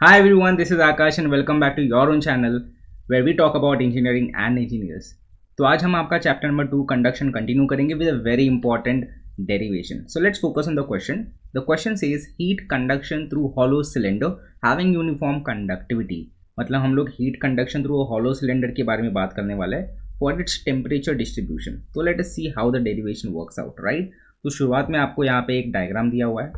Hi everyone, this is Akash and welcome back to your own channel where we talk about engineering and engineers. तो आज हम आपका chapter number 2 conduction continue करेंगे with a very important derivation. So let's focus on the question. The question says heat conduction through hollow cylinder having uniform conductivity. मतलब हम लोग heat conduction through hollow cylinder के बारे में बात करने वाले हैं फॉर इट्स टेम्परेचर डिस्ट्रीब्यूशन. तो let us see how the derivation works out. Right, तो शुरुआत में आपको यहाँ पे एक डायग्राम दिया हुआ है.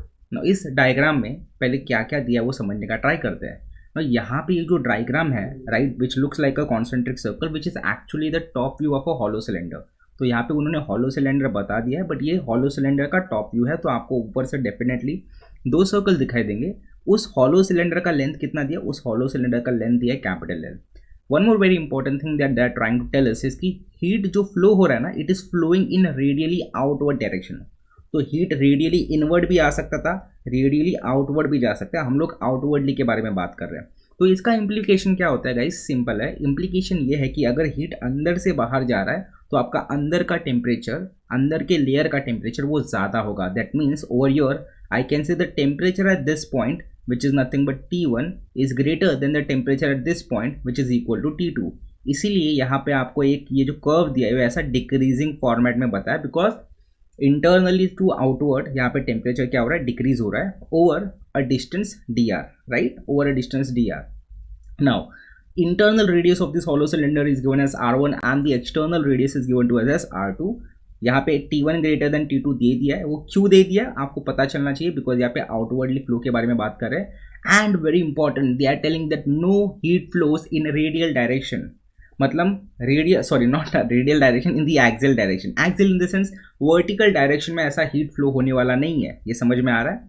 इस डायग्राम में पहले क्या क्या दिया है वो समझने का ट्राई करते हैं. यहाँ पे ये जो डायग्राम है, right, which looks like a concentric circle which is actually the top view of a hollow cylinder. तो यहाँ पे उन्होंने हॉलो सिलेंडर बता दिया है, बट ये हॉलो सिलेंडर का टॉप व्यू है. तो आपको ऊपर से डेफिनेटली दो सर्कल दिखाई देंगे. उस हॉलो सिलेंडर का लेंथ कितना दिया? उस हॉलो सिलेंडर का लेंथ दिया है capital L. One more very important thing that they are trying to tell us is कि हीट जो फ्लो हो रहा है ना, it is flowing in radially outward direction. तो हीट रेडियली इनवर्ड भी आ सकता था, रेडियली आउटवर्ड भी जा सकता है. हम लोग आउटवर्डली के बारे में बात कर रहे हैं. तो इसका इम्प्लीकेशन क्या होता है गाइस? सिंपल है. इम्प्लीकेशन ये है कि अगर हीट अंदर से बाहर जा रहा है तो आपका अंदर का टेम्परेचर, अंदर के लेयर का टेम्परेचर वो ज़्यादा होगा. That means over your I can say the temperature at this point which is nothing but T1 is greater than the temperature at this point which is equal to T2. इसीलिए यहाँ पे आपको एक ये जो कर्व दिया है वो ऐसा डिक्रीजिंग फॉर्मेट में बताया, बिकॉज इंटरनली टू आउटवर्ड यहाँ पे टेम्परेचर क्या हो रहा है? डिक्रीज हो रहा है over a distance dr. Right, over a distance dr. Now, internal radius of this hollow cylinder is given as R1 and the external radius is given to us as R2. यहाँ पे T1 greater than T2 दे दिया है. वो क्यों दे दिया आपको पता चलना चाहिए, बिकॉज यहाँ पे आउटवर्डली फ्लो के बारे में बात कर रहे हैं. And very important, they are telling that no heat flows in radial direction. मतलब radial, sorry not radial direction, in the axial direction. Axial in the sense vertical direction में ऐसा हीट फ्लो होने वाला नहीं है. ये समझ में आ रहा है?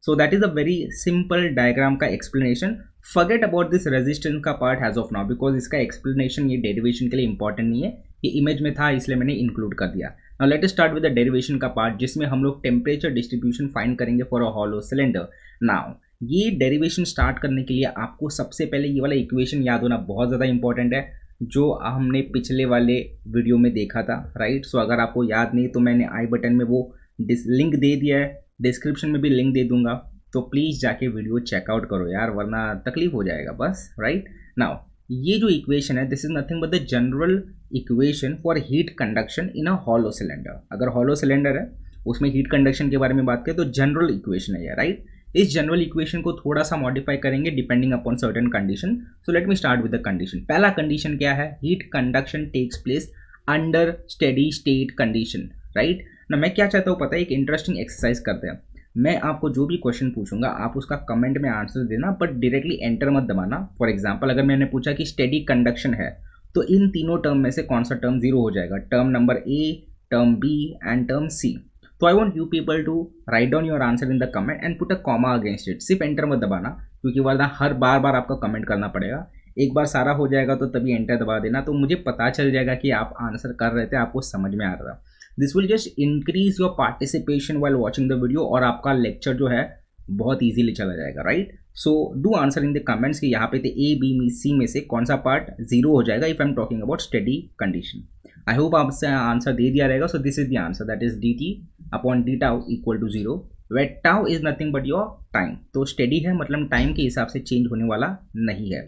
So that is a very simple diagram का explanation. Forget about this resistance का part as of now, because इसका एक्सप्लेनेशन ये डेरिवेशन के लिए इंपॉर्टेंट नहीं है. ये इमेज में था इसलिए मैंने इंक्लूड कर दिया. Now let us start with the derivation का पार्ट, जिसमें हम लोग टेम्परेचर डिस्ट्रीब्यूशन फाइंड करेंगे for a hollow cylinder. Now ये डेरिवेशन स्टार्ट करने के लिए आपको सबसे पहले ये वाला इक्वेशन याद होना बहुत ज़्यादा इंपॉर्टेंट है, जो हमने पिछले वाले वीडियो में देखा था. राइट, सो अगर आपको याद नहीं तो मैंने आई बटन में वो लिंक दे दिया है, डिस्क्रिप्शन में भी लिंक दे दूंगा. तो प्लीज़ जाके वीडियो चेकआउट करो यार, वरना तकलीफ हो जाएगा बस. राइट, नाउ ये जो इक्वेशन है, this is nothing but the general equation for heat conduction in a hollow cylinder. अगर हॉलो सिलेंडर है उसमें हीट कंडक्शन के बारे में बात करें तो जनरल इक्वेशन है ये. राइट, इस जनरल इक्वेशन को थोड़ा सा मॉडिफाई करेंगे depending upon certain condition. So let me start with the condition. पहला कंडीशन क्या है? Heat conduction takes place under steady state condition. Right ना, मैं क्या चाहता हूँ पता है? एक इंटरेस्टिंग एक्सरसाइज करते हैं. मैं आपको जो भी क्वेश्चन पूछूंगा आप उसका कमेंट में आंसर देना, बट डायरेक्टली एंटर मत दबाना. फॉर एग्जांपल, अगर मैंने पूछा कि स्टेडी कंडक्शन है तो इन तीनों टर्म में से कौन सा टर्म जीरो हो जाएगा? Term number A, term B and term C. तो I want you people to write down your answer in the comment and put a comma against it. सिर्फ एंटर मत दबाना, क्योंकि वरना हर बार बार आपका कमेंट करना पड़ेगा. एक बार सारा हो जाएगा तो तभी एंटर दबा देना, तो मुझे पता चल जाएगा कि आप आंसर कर रहे थे, आपको समझ में आ रहा. This will just increase your participation while watching the video, और आपका लेक्चर जो है बहुत ईजीली चला जाएगा. Right, so do answer in the comments कि यहाँ पे थे ए बी सी में से कौन सा पार्ट जीरो हो जाएगा if I am talking about steady condition. I hope आपसे आंसर दे दिया रहेगा. So this is the answer, that is D T upon D tau equal to zero, wait tau is nothing but your time. तो steady है मतलब time के हिसाब से चेंज होने वाला नहीं है.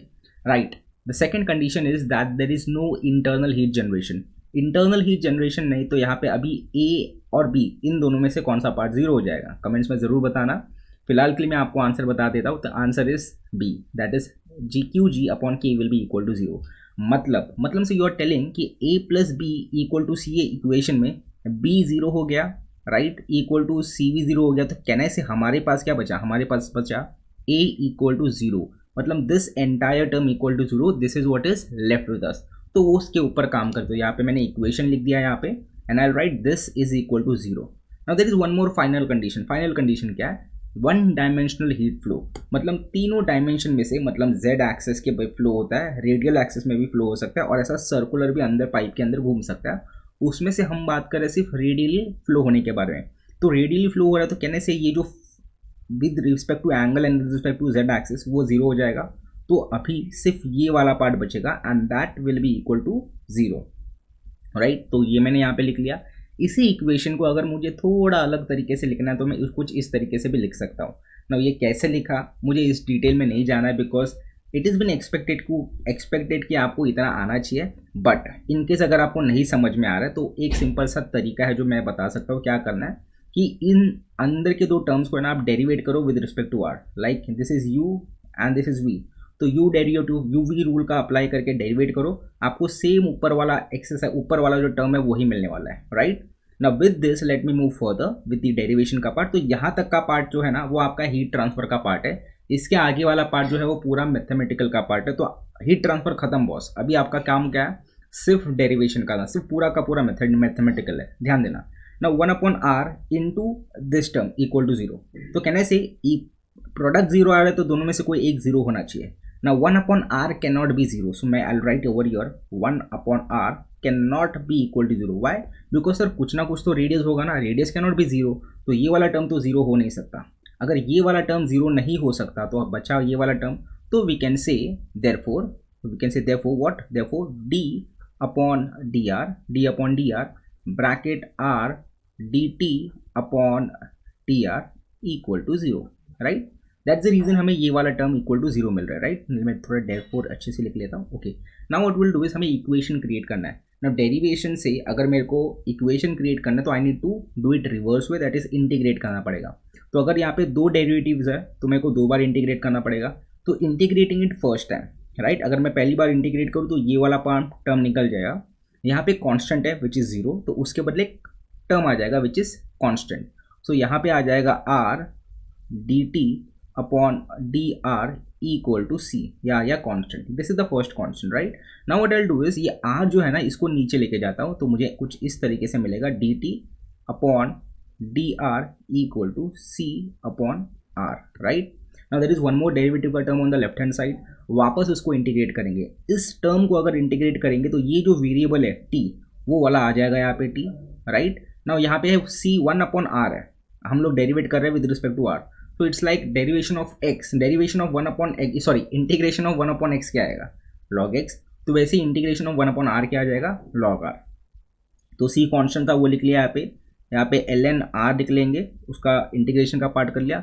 Right, the second condition is that there is no internal heat generation. Internal heat generation नहीं, तो यहाँ पे अभी ए और बी इन दोनों में से कौन सा पार्ट जीरो हो जाएगा? कमेंट्स में ज़रूर बताना. फिलहाल के लिए मैं आपको आंसर बता देता हूँ. तो answer is B, that is G Q G upon K will be equal to zero. मतलब से यू आर टेलिंग कि A plus B equal to C, a equation में बी जीरो हो गया, राइट, इक्वल टू सी भी zero हो गया. तो कहने से हमारे पास क्या बचा? हमारे पास बचा ए इक्वल टू जीरो. मतलब this entire term equal to zero, this is what is left with us. तो वो उसके ऊपर काम करते हो. यहाँ पे मैंने इक्वेशन लिख दिया यहाँ पे, and I write this is equal to zero. Now there is one more final condition. Final condition क्या है? One dimensional heat flow. मतलब तीनों डायमेंशन में से, मतलब जेड एक्सेस के फ्लो होता है, रेडियल एक्सेस में भी फ्लो हो सकता है, और ऐसा सर्कुलर भी अंदर पाइप के अंदर घूम सकता है. उसमें से हम बात करें सिर्फ रेडियली फ्लो होने के बारे में. तो रेडियली फ्लो हो रहा है, तो कहने से ये जो with respect to angle and with respect to Z axis वो जीरो हो जाएगा. तो अभी सिर्फ ये वाला पार्ट बचेगा and that will be equal to zero. Right, तो ये मैंने यहाँ पे लिख लिया. इसी इक्वेशन को अगर मुझे थोड़ा अलग तरीके से लिखना है तो मैं कुछ इस तरीके से भी लिख सकता हूँ. ना ये कैसे लिखा मुझे इस डिटेल में नहीं जाना है, because it is been expected कि आपको इतना आना चाहिए, बट इनकेस अगर आपको नहीं समझ में आ रहा है तो एक सिंपल सा तरीका है जो मैं बता सकता हूँ क्या करना है कि इन अंदर के दो टर्म्स को ना आप डेरिवेट करो with respect to R, like this is U and this is V, तो you derivative U V rule का अप्लाई करके डेरिवेट करो, आपको सेम ऊपर वाला एक्सरसाइज ऊपर वाला जो टर्म है वही मिलने वाला है, right. Now with this let me move further with the derivation का पार्ट। तो यहाँ तक का पार्ट जो है ना वो आपका हीट ट्रांसफर का पार्ट है, इसके आगे वाला पार्ट जो है वो पूरा मैथमेटिकल का पार्ट है। तो हीट ट्रांसफर खत्म बॉस, अभी आपका काम क्या है, सिर्फ डेरिवेशन का, सिर्फ पूरा का पूरा मेथड मैथमेटिकल है, ध्यान देना। ना 1/r into this term equal to 0, तो कहने से प्रोडक्ट 0 आ रहा है तो दोनों में से कोई एक 0 होना चाहिए ना। 1/r can not B 0, so मैं I write over your 1/r can not be equal to 0। Why? Because sir कुछ ना कुछ तो रेडियस होगा ना, रेडियस कैन नॉट बी 0, तो ये वाला टर्म तो 0 हो नहीं सकता। अगर ये वाला टर्म 0 नहीं हो सकता तो अब बचा ये वाला टर्म, तो we can say therefore what, therefore d upon dr bracket r dt upon dr equal to 0, right. That's the reason हमें ये वाला टर्म इक्वल टू 0 मिल रहा है, राइट। मैं थोड़ा देयरफॉर अच्छे से लिख लेता हूँ। Okay, now what will do is हमें इक्वेशन क्रिएट करना है ना। डेरिवेशन से अगर मेरे को इक्वेशन क्रिएट करना है तो I need to do it reverse way, that is integrate करना पड़ेगा। तो अगर यहाँ पे दो डेरिवेटिव्स है तो मेरे को 2 बार इंटीग्रेट करना पड़ेगा, तो integrating it first time, right. अगर मैं पहली बार इंटीग्रेट करूँ तो ये वाला पार्ट टर्म निकल जाएगा, यहाँ पे कांस्टेंट है विच इज़ 0, तो उसके बदले टर्म आ जाएगा विच इज़ कांस्टेंट। सो यहाँ पे आ जाएगा r dt upon dr equal to c, या constant, this is the first constant, right. Now what I will do is ये r जो है ना इसको नीचे लेके जाता हूँ, तो मुझे कुछ इस तरीके से मिलेगा dt upon dr equal to c upon r, right. Now there is one more derivative का term on the left hand side, वापस उसको इंटीग्रेट करेंगे। इस टर्म को अगर इंटीग्रेट करेंगे तो ये जो वेरिएबल है t वो वाला आ जाएगा यहाँ पे t, राइट। नाउ यहाँ पे है c 1/r है, हम लोग डेरिवेट कर रहे हैं विद रिस्पेक्ट टू r, तो it's like derivation of x, derivation of 1/x, sorry integration of 1/x क्या आएगा, log x, तो वैसे इंटीग्रेशन ऑफ 1/r क्या आ जाएगा, log r। तो c कांस्टेंट था वो लिख लिया यहाँ पे ln r लिख लेंगे, उसका इंटीग्रेशन का पार्ट कर लिया,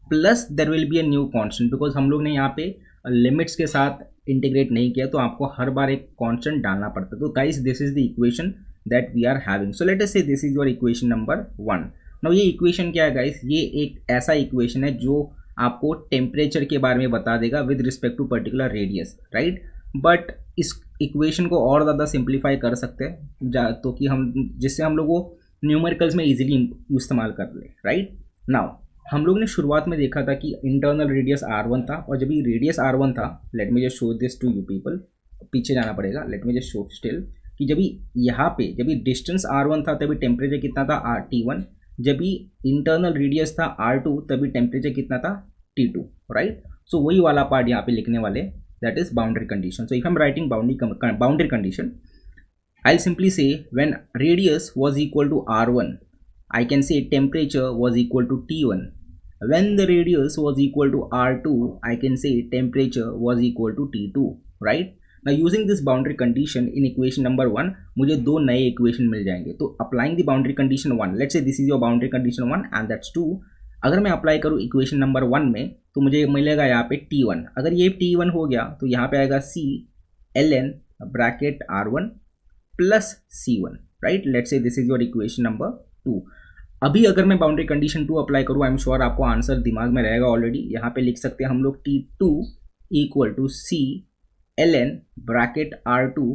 plus there will be a new constant, because हम लोग ने यहाँ पे लिमिट्स के साथ इंटीग्रेट नहीं किया तो आपको हर बार एक कांस्टेंट डालना पड़ता है। तो guys this is the equation that we are having, so let us say this is your equation number 1। Now ये इक्वेशन क्या है गाइस, ये एक ऐसा इक्वेशन है जो आपको टेम्परेचर के बारे में बता देगा with respect to particular radius, right. But इस इक्वेशन को और ज़्यादा सिंप्लीफाई कर सकते हैं तो कि हम जिससे हम लोग वो न्यूमेरिकल्स में इजीली इस्तेमाल कर ले, राइट। नाउ हम लोग ने शुरुआत में देखा था कि इंटरनल रेडियस r1 था, और जब ये रेडियस r1 था, let me just show this to you people, पीछे जाना पड़ेगा, let me just show still, कि जब यहाँ पे जब डिस्टेंस r1 था तभी टेम्परेचर कितना था T1, जब इंटरनल रेडियस था R2 तभी टेम्परेचर कितना था T2, राइट। सो वही वाला पार्ट यहाँ पे लिखने वाले, that is boundary condition. So if I am writing boundary condition, I'll simply say when radius was equal to r1, I can say temperature was equal to T1. When the radius was equal to r2, I can say temperature was equal to T2, right? Now using this boundary condition in equation number 1, मुझे दो नए equation मिल जाएंगे। तो applying the boundary condition 1, let's say this is your boundary condition 1 and that's 2, अगर मैं apply करूँ equation number 1 में तो मुझे मिलेगा यहाँ पे T1। अगर ये T1 हो गया तो यहाँ पे आएगा C ln bracket R1 plus C1, right. Let's say this is your equation number 2। अभी अगर मैं बाउंड्री कंडीशन 2 अप्लाई करूँ, आई एम श्योर आपको आंसर दिमाग में रहेगा ऑलरेडी। यहाँ पे लिख सकते हैं हम लोग T2 equal to C ln bracket R2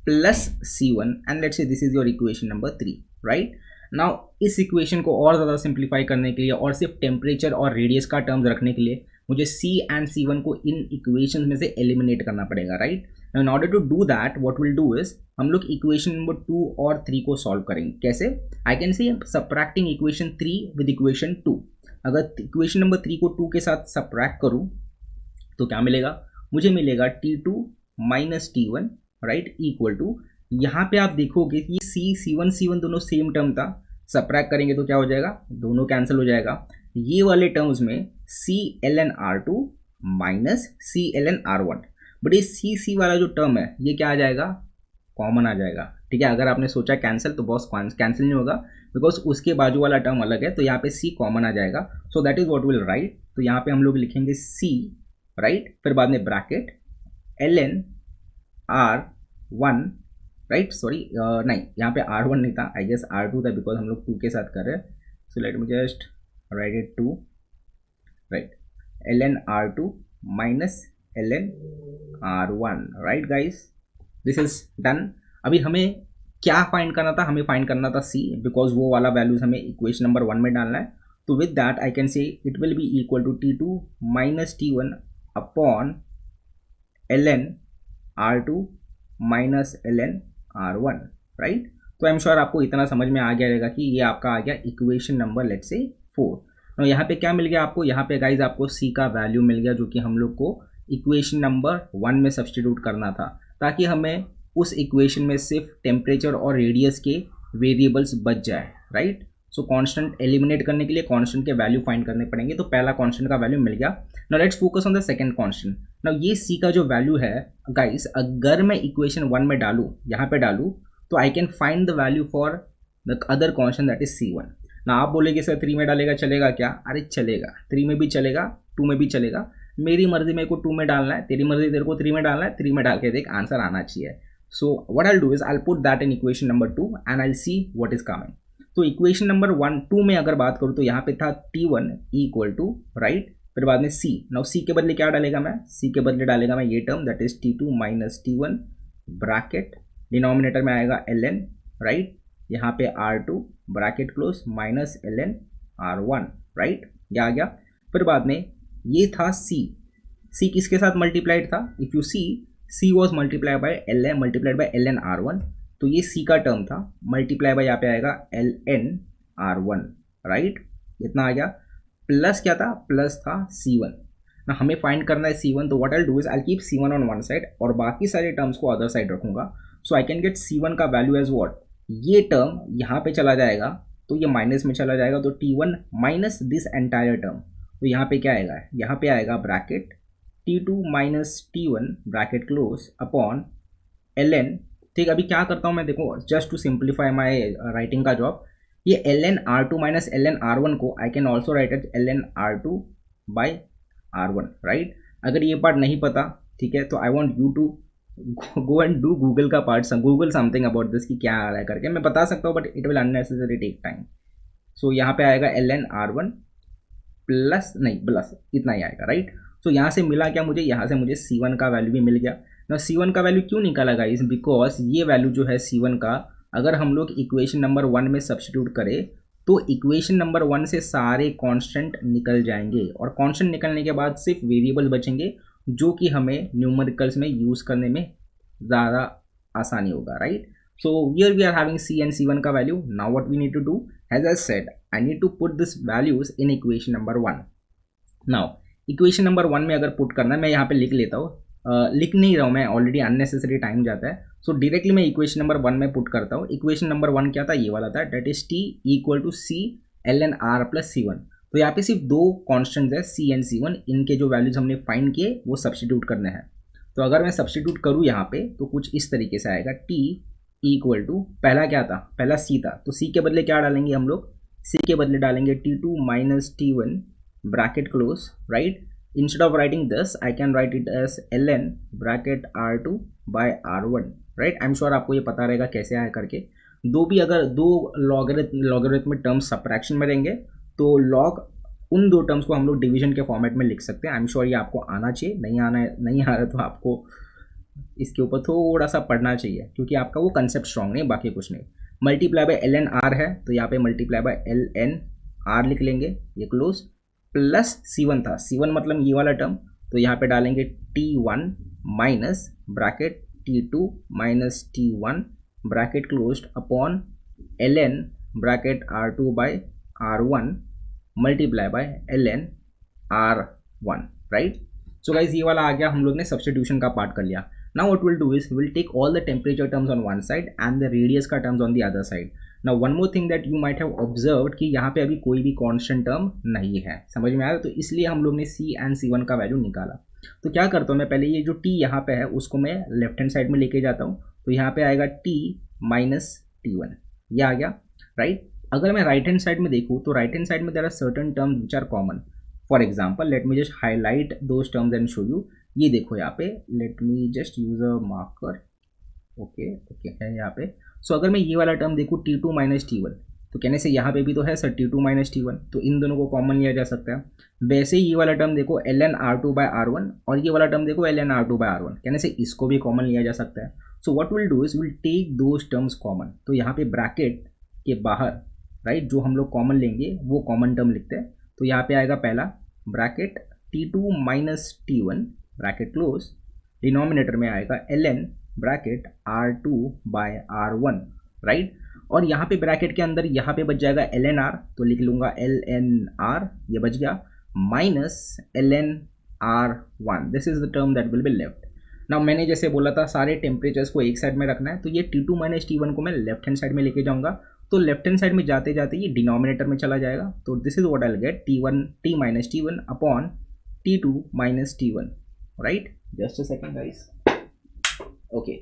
plus C1 and let's say this is your equation number 3, right. Now इस इक्वेशन को और ज़्यादा सिंप्लीफाई करने के लिए और सिर्फ टेम्परेचर और रेडियस का टर्म्स रखने के लिए मुझे C एंड C1 को इन इक्वेशन में से एलिमिनेट करना पड़ेगा, right. In order to do that what will do is हम लोग इक्वेशन नंबर 2 और 3 को सॉल्व करेंगे। कैसे? आई कैन से सबट्रैक्टिंग इक्वेशन 3 विद इक्वेशन 2। अगर इक्वेशन नंबर 3 को 2 के साथ सबट्रैक्ट करूँ तो क्या मिलेगा, मुझे मिलेगा T2 minus T1, right, equal to, यहाँ पे आप देखोगे कि C1 दोनों सेम टर्म था, सबट्रैक्ट करेंगे तो क्या हो जाएगा, दोनों कैंसिल हो जाएगा। ये वाले टर्म्स में C ln R2 minus C ln R1, but ये C वाला जो टर्म है ये क्या आ जाएगा, कॉमन आ जाएगा, ठीक है। अगर आपने सोचा कैंसिल तो बॉस कैंसिल नहीं होगा, बिकॉज उसके बाजू वाला टर्म अलग है, तो यहाँ पे सी कॉमन आ जाएगा। सो that is what will write. तो यहाँ पे हम लोग लिखेंगे सी, राइट, फिर बाद में bracket ln r1, right, sorry नहीं, यहाँ पे r1 नहीं था, आई गेस r2 था, बिकॉज हम लोग 2 के साथ कर रहे हैं। सो let me just right it 2, right, ln r2 minus ln r1, right guys, this is done. अभी हमें क्या फाइंड करना था, हमें फाइंड करना था c, बिकॉज वो वाला वैल्यूज हमें इक्वेशन नंबर 1 में डालना है। तो with that I can say it will be equal to t2 minus t1 upon ln r2 minus ln r1, right. तो आई एम श्योर आपको इतना समझ में आ गया रहेगा कि ये आपका आ गया इक्वेशन नंबर लेट्स से 4। तो यहाँ पे क्या मिल गया आपको, यहाँ पे गाइज आपको c का वैल्यू मिल गया, जो कि हम लोग को इक्वेशन नंबर 1 में सब्सटीट्यूट करना था, ताकि हमें उस इक्वेशन में सिर्फ टेम्परेचर और रेडियस के वेरिएबल्स बच जाए, राइट। सो कांस्टेंट एलिमिनेट करने के लिए कांस्टेंट के वैल्यू फाइंड करने पड़ेंगे। तो पहला कांस्टेंट का वैल्यू मिल गया। Now let's focus on the second constant. Now ये c का जो वैल्यू है गाइस, अगर मैं इक्वेशन 1 में डालूँ, यहाँ पे डालूँ, तो I can find the value for the other constant that is c1। ना आप बोलेंगे सर 3 में डालेगा चलेगा क्या? अरे चलेगा, 3 में भी चलेगा, 2 में भी चलेगा। मेरी मर्जी मेरे को 2 में डालना है, तेरी मर्जी तेरे को 3 में डालना है, 3 में डाल के देख, आंसर आना चाहिए। So what I will do is I will put that in equation number 2 and I will see what is coming. तो इक्वेशन नंबर 2 में अगर बात करूँ तो यहाँ पे था t1 इक्वल टू, राइट, फिर बाद में c। नाउ c के बदले क्या डालेगा मैं, c के बदले डालेगा मैं ये term that is t2 minus t1 bracket, denominator में आएगा ln, राइट, यहाँ पे r2 bracket close minus ln r1, right, ये आ गया। फिर बाद में ये था c किसके साथ मल्टीप्लाइड था, if you see c was multiplied by ln r1, तो ये c का टर्म था, मल्टीप्लाई बाय यहाँ पे आएगा ln r1, राइट, इतना आ गया। प्लस क्या था, प्लस था c1 ना, हमें फाइंड करना है c1। तो what I will do is I keep c1 on one side और बाकी सारे टर्म्स को अदर साइड रखूंगा। सो आई कैन गेट c1 का वैल्यू एज व्हाट, ये टर्म यहाँ पे चला जाएगा तो ये माइनस में चला जाएगा, तो t1 minus this entire term, तो यहाँ पे क्या आएगा, यहाँ पे आएगा bracket t2 minus t1 bracket close upon ln, ठीक। अभी क्या करता हूँ मैं, देखो, just to simplify my writing का जॉब, ये ln r2 minus ln r1 को I can also write at ln r2 by r1, right. अगर ये पार्ट नहीं पता, ठीक है, तो I want you to go and do Google का part, Google something about this कि क्या आ रहा है करके। मैं बता सकता हूँ but it will unnecessary take time. So यहाँ पे आएगा ln r1 प्लस, नहीं प्लस, इतना ही आएगा, राइट। सो यहाँ से मिला क्या मुझे, यहाँ से मुझे c1 का वैल्यू भी मिल गया ना। c1 का वैल्यू क्यों निकाला गाइस, बिकॉज ये वैल्यू जो है c1 का, अगर हम लोग इक्वेशन नंबर 1 में सब्स्टिट्यूट करें तो इक्वेशन नंबर 1 से सारे कांस्टेंट निकल जाएंगे, और कांस्टेंट निकलने के बाद सिर्फ वेरिएबल बचेंगे, जो कि हमें न्यूमेरिकल्स में यूज़ करने में ज़्यादा आसानी होगा, right. So here we are having c and c1 का value. Now what we need to do, as I said, I need to put this values in equation number 1। Now equation number 1 में अगर put करना है, मैं यहाँ पे लिख लेता हूँ, लिख नहीं रहा हूँ मैं, ऑलरेडी अननेसेसरी टाइम जाता है। सो डायरेक्टली मैं इक्वेशन नंबर 1 में पुट करता हूँ। इक्वेशन नंबर 1 क्या था, ये वाला था, that is t equal to c ln r plus c1। तो यहाँ पे सिर्फ दो कॉन्स्टेंट्स है c and c1, इनके जो वैल्यूज हमने फाइंड किए वो सब्स्टिट्यूट करने हैं। तो अगर मैं सब्स्टिट्यूट करूँ यहाँ पे तो कुछ इस तरीके से आएगा, t इक्वल टू, पहला क्या था, पहला c था, तो c के बदले क्या डालेंगे हम लोग, c के बदले डालेंगे t2 minus t1 bracket close, right. Instead of writing this, I can write it as ln bracket r2 by r1, right? I'm sure आपको ये पता रहेगा कैसे आया करके। अगर दो लॉगरिथमिक टर्म्स सबट्रैक्शन में रहेंगे तो लॉग उन दो टर्म्स को हम लोग डिवीजन के फॉर्मेट में लिख सकते हैं। आई एम श्योर ये आपको आना चाहिए, नहीं आ रहा है तो आपको इसके ऊपर थोड़ा सा पढ़ना चाहिए, क्योंकि आपका वो कंसेप्ट स्ट्रॉन्ग नहीं, बाकी कुछ नहीं। मल्टीप्लाई बाय ln r है, तो यहाँ पे मल्टीप्लाई बाय ln r लिख लेंगे, ये क्लोज, प्लस c1 था, c1 मतलब ये वाला टर्म, तो यहाँ पे डालेंगे t1 minus bracket t2 minus t1 bracket closed upon ln bracket r2 by r1 multiply by ln r1, right. So guys ये वाला आ गया, हम लोग ने सब्स्टिट्यूशन का पार्ट कर लिया। Now what will do is will take all the temperature terms on one side and the radius का terms on the other side. Now one more thing that you might have observed कि यहाँ पे अभी कोई भी constant term नहीं है, समझ में आया, तो इसलिए हम लोग ने c एंड c1 का वैल्यू निकाला। तो क्या करता हूँ मैं, पहले ये जो t यहाँ पे है उसको मैं लेफ्ट हैंड साइड में लेके जाता हूँ, तो यहाँ पे आएगा t माइनस t1, ये आ गया, राइट। अगर मैं राइट हैंड साइड में देखूँ तो राइट हैंड साइड में there are certain terms which are common. For example let me just highlight those terms and show you. ये देखो यहाँ पे, let me just use a marker, okay okay है यहाँ पे। सो अगर मैं ये वाला टर्म देखूँ t2 माइनस t1, तो कहने से यहाँ पे भी तो है सर t2 माइनस t1, तो इन दोनों को कॉमन लिया जा सकता है। वैसे ही ये वाला टर्म देखो ln r2 बाय r1, और ये वाला टर्म देखो ln r2 बाय r1, कहने से इसको भी कॉमन लिया जा सकता है। So what will do is will take those terms common, तो यहाँ पे ब्रैकेट के बाहर, राइट, जो हम लोग कॉमन लेंगे वो कॉमन टर्म लिखते हैं। तो यहाँ पे आएगा पहला bracket t2 minus t1 bracket close, denominator में आएगा ln bracket r2 by r1, right. और यहाँ पे ब्रैकेट के अंदर यहाँ पे बच जाएगा ln r, तो लिख लूँगा ln r, ये बच गया, minus ln r1, this is the term that will be left. Now मैंने जैसे बोला था सारे टेम्परेचर्स को एक साइड में रखना है, तो ये t2 माइनस t1 को मैं लेफ्ट हैंड साइड में लेके जाऊँगा, तो लेफ्ट हैंड साइड में जाते जाते ये डिनोमिनेटर में चला जाएगा। तो this is what I will get, t minus t1 upon t2 minus t1, right. Just a second guys, okay,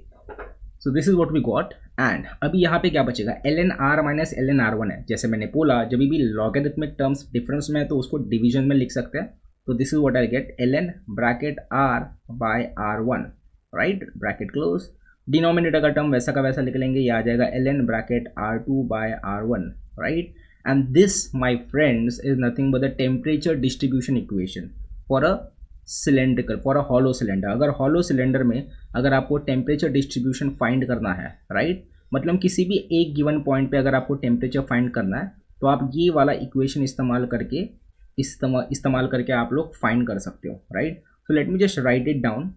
so this is what we got. And अभी यहाँ पे क्या बचेगा, ln r minus ln r1 है। जैसे मैंने बोला जब भी लॉगरिथमिक टर्म्स डिफरेंस में है तो उसको डिवीजन में लिख सकते हैं। तो this is what I get, ln bracket r by r1, right, bracket close, denominator का टर्म वैसा का वैसा लिख लेंगे, ये आ जाएगा ln bracket r2 by r1, right. And this my friends is nothing but the temperature distribution equation for a cylindrical, for a hollow cylinder. अगर हॉलो सिलेंडर में अगर आपको टेम्परेचर डिस्ट्रीब्यूशन फाइंड करना है, राइट, मतलब किसी भी एक गिवन पॉइंट पे अगर आपको टेम्परेचर फाइंड करना है, तो आप ये वाला इक्वेशन इस्तेमाल करके आप लोग फाइंड कर सकते हो, right. So let me just right it down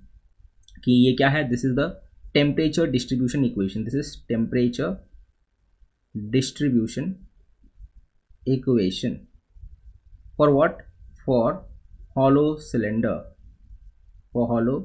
कि ये क्या है, this is the temperature distribution equation, this is temperature distribution equation for what, for hollow cylinder, for hollow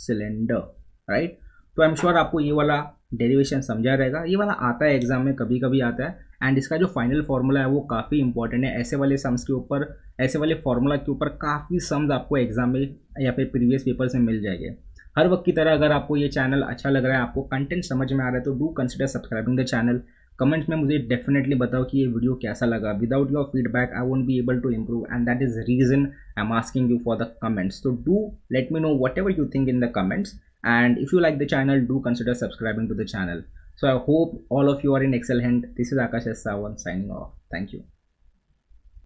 cylinder, right. तो आई एम श्योर आपको ये वाला derivation समझा रहेगा, ये वाला आता है एग्जाम में, कभी कभी आता है। एंड इसका जो फाइनल फार्मूला है वो काफ़ी इंपॉर्टेंट है। ऐसे वाले सम्स के ऊपर, ऐसे वाले फार्मूला के ऊपर काफ़ी सम्स आपको एग्जाम में या फिर प्रीवियस पेपर से मिल जाएंगे। हर वक्त की तरह अगर आपको ये चैनल अच्छा लग रहा है, आपको कंटेंट समझ में आ रहा है, तो do consider subscribing the channel. Comments में मुझे डेफिनेटली बताओ कि ये वीडियो कैसा लगा। Without your feedback I won't be able to improve, and that is reason I am asking you for the comments. So do let me know whatever you think in the comments, and if you like the channel, do consider subscribing to the channel. So I hope all of you are in excellent health. This is Akash S. Sawan signing off. Thank you.